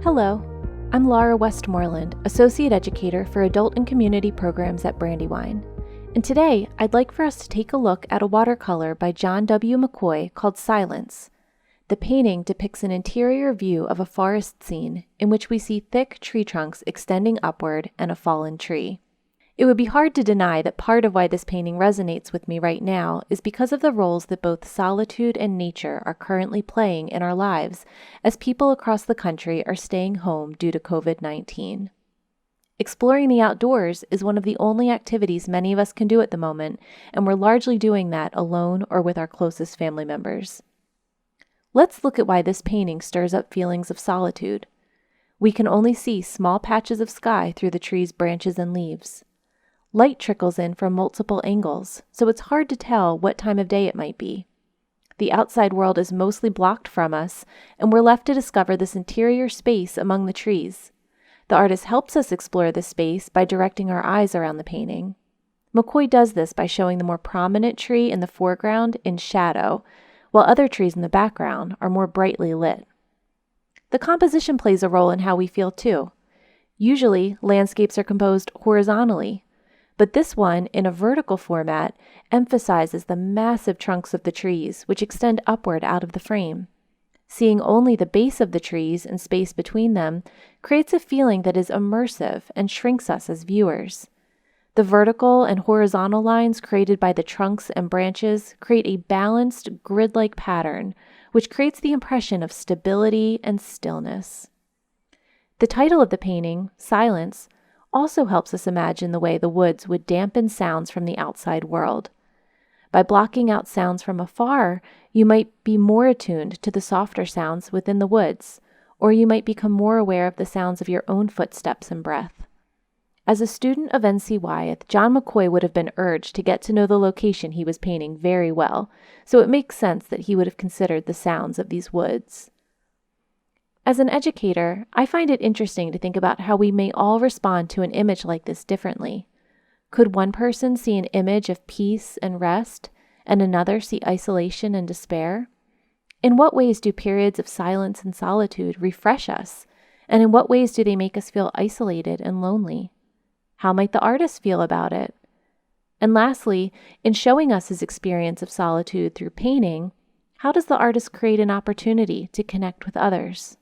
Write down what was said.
Hello, I'm Laura Westmoreland, Associate Educator for Adult and Community Programs at Brandywine. And today, I'd like for us to take a look at a watercolor by John W. McCoy called Silence. The painting depicts an interior view of a forest scene in which we see thick tree trunks extending upward and a fallen tree. It would be hard to deny that part of why this painting resonates with me right now is because of the roles that both solitude and nature are currently playing in our lives as people across the country are staying home due to COVID-19. Exploring the outdoors is one of the only activities many of us can do at the moment, and we're largely doing that alone or with our closest family members. Let's look at why this painting stirs up feelings of solitude. We can only see small patches of sky through the tree's branches and leaves. Light trickles in from multiple angles, so it's hard to tell what time of day it might be. The outside world is mostly blocked from us, and we're left to discover this interior space among the trees. The artist helps us explore this space by directing our eyes around the painting. McCoy does this by showing the more prominent tree in the foreground in shadow, while other trees in the background are more brightly lit. The composition plays a role in how we feel too. Usually, landscapes are composed horizontally, but this one, in a vertical format, emphasizes the massive trunks of the trees, which extend upward out of the frame. Seeing only the base of the trees and space between them creates a feeling that is immersive and shrinks us as viewers. The vertical and horizontal lines created by the trunks and branches create a balanced, grid-like pattern, which creates the impression of stability and stillness. The title of the painting, Silence, also helps us imagine the way the woods would dampen sounds from the outside world. By blocking out sounds from afar, you might be more attuned to the softer sounds within the woods, or you might become more aware of the sounds of your own footsteps and breath. As a student of N.C. Wyeth, John McCoy would have been urged to get to know the location he was painting very well, so it makes sense that he would have considered the sounds of these woods. As an educator, I find it interesting to think about how we may all respond to an image like this differently. Could one person see an image of peace and rest, and another see isolation and despair? In what ways do periods of silence and solitude refresh us, and in what ways do they make us feel isolated and lonely? How might the artist feel about it? And lastly, in showing us his experience of solitude through painting, how does the artist create an opportunity to connect with others?